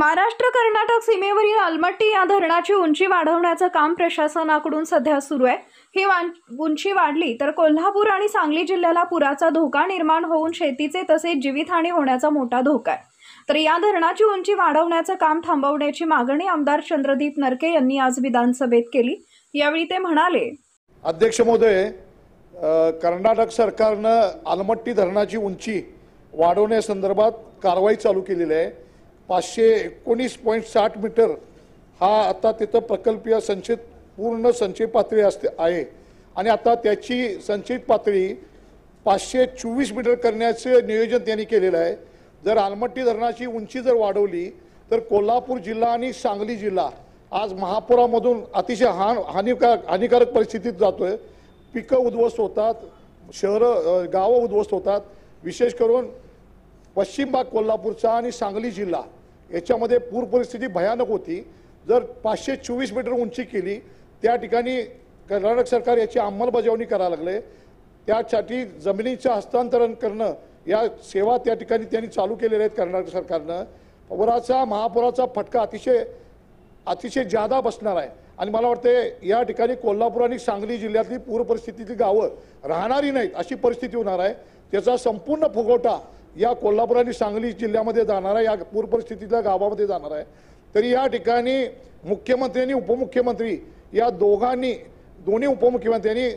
महाराष्ट्र कर्नाटक सीमेवरील अलमट्टी या धरणाची उंची वाढवण्याचं काम प्रशासनाकडून सध्या सुरू आहे। ही उंची वाढली तर कोल्हापूर आणि सांगली जिल्ह्याला पुराचा धोका निर्माण होऊन शेतीचे तसेच जीवितहानी होण्याचा मोठा धोका आहे। तर या धरणाची उंची वाढवण्याचं काम थांबवण्याची मागणी आमदार चंद्रदीप नरके यांनी आज विधानसभेत केली। यावेळी ते म्हणाले, अध्यक्ष महोदय, कर्नाटक सरकारनं अलमट्टी धरणाची उंची वाढवण्यासंदर्भात कारवाई चालू केलेली आहे। 519.60 मीटर हा आता तिथं प्रकल्पीय संचित पूर्ण संचय पातळी आहे आणि आता त्याची संचित पातळी 524 मीटर करण्याचे नियोजन त्यांनी केलेलं आहे। जर अलमट्टी धरणाची उंची जर वाढवली तर कोल्हापूर जिल्हा आणि सांगली जिल्हा आज महापुरामधून अतिशय हानिकारक परिस्थितीत जातोय। पिकं उद्ध्वस्त होतात, शहरं गावं उद्ध्वस्त होतात। विशेष करून पश्चिम भाग कोल्हापूरचा आणि सांगली जिल्हा याच्यामध्ये पूर परिस्थिती भयानक होती। जर 524 मीटर उंची केली त्या ठिकाणी कर्नाटक सरकार याची अंमलबजावणी करायला लागले। त्यासाठी जमिनीचं हस्तांतरण करणं या सेवा त्या ठिकाणी त्यांनी चालू केलेल्या आहेत। कर्नाटक सरकारनं महापुराचा फटका अतिशय जादा बसणार आहे आणि मला वाटतं या ठिकाणी कोल्हापूर आणि सांगली जिल्ह्यातली पूर परिस्थितीतली गावं राहणारी नाहीत अशी परिस्थिती होणार आहे। त्याचा संपूर्ण फुगवटा या कोल्हापूर आणि सांगली जिल्ह्यामध्ये जाणार आहे, या पूर परिस्थितीतल्या गावामध्ये जाणार आहे। तरी या ठिकाणी मुख्यमंत्री आणि उपमुख्यमंत्री या दोन्ही उपमुख्यमंत्र्यांनी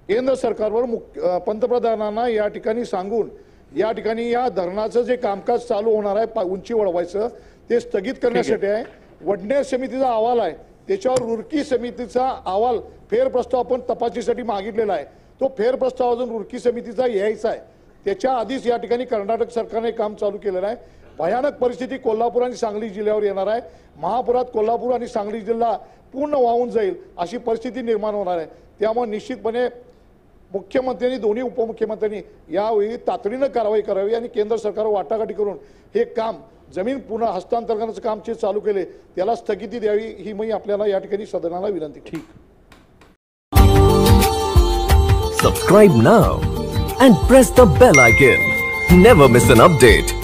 केंद्र सरकारवर पंतप्रधानांना या ठिकाणी सांगून या ठिकाणी या धरणाचं जे कामकाज चालू होणार आहे उंची वाढवायचं ते स्थगित करण्यासाठी आहे। वडनेर समितीचा अहवाल आहे, त्याच्यावर रुरकी समितीचा अहवाल फेरप्रस्ताव आपण तपासणीसाठी मागितलेला आहे। तो फेरप्रस्ताव अजून रुरकी समितीचा यायचा आहे। त्याच्या आधीच या ठिकाणी कर्नाटक सरकारने काम चालू केलेलं आहे। भयानक परिस्थिती कोल्हापूर आणि सांगली जिल्ह्यावर येणार आहे। महापुरात कोल्हापूर आणि सांगली जिल्हा पूर्ण वाहून जाईल अशी परिस्थिती निर्माण होणार आहे। त्यामुळे निश्चितपणे मुख्यमंत्र्यांनी दोन्ही उपमुख्यमंत्र्यांनी यावेळी तातडीनं कारवाई करावी आणि केंद्र सरकारवर वाटाघाटी करून हे काम जमीन पुन्हा हस्तांतरणाचं काम जे चालू केले त्याला स्थगिती द्यावी ही मी आपल्याला या ठिकाणी सदनाला विनंती करतो। Subscribe now and press the bell icon. Never miss an update.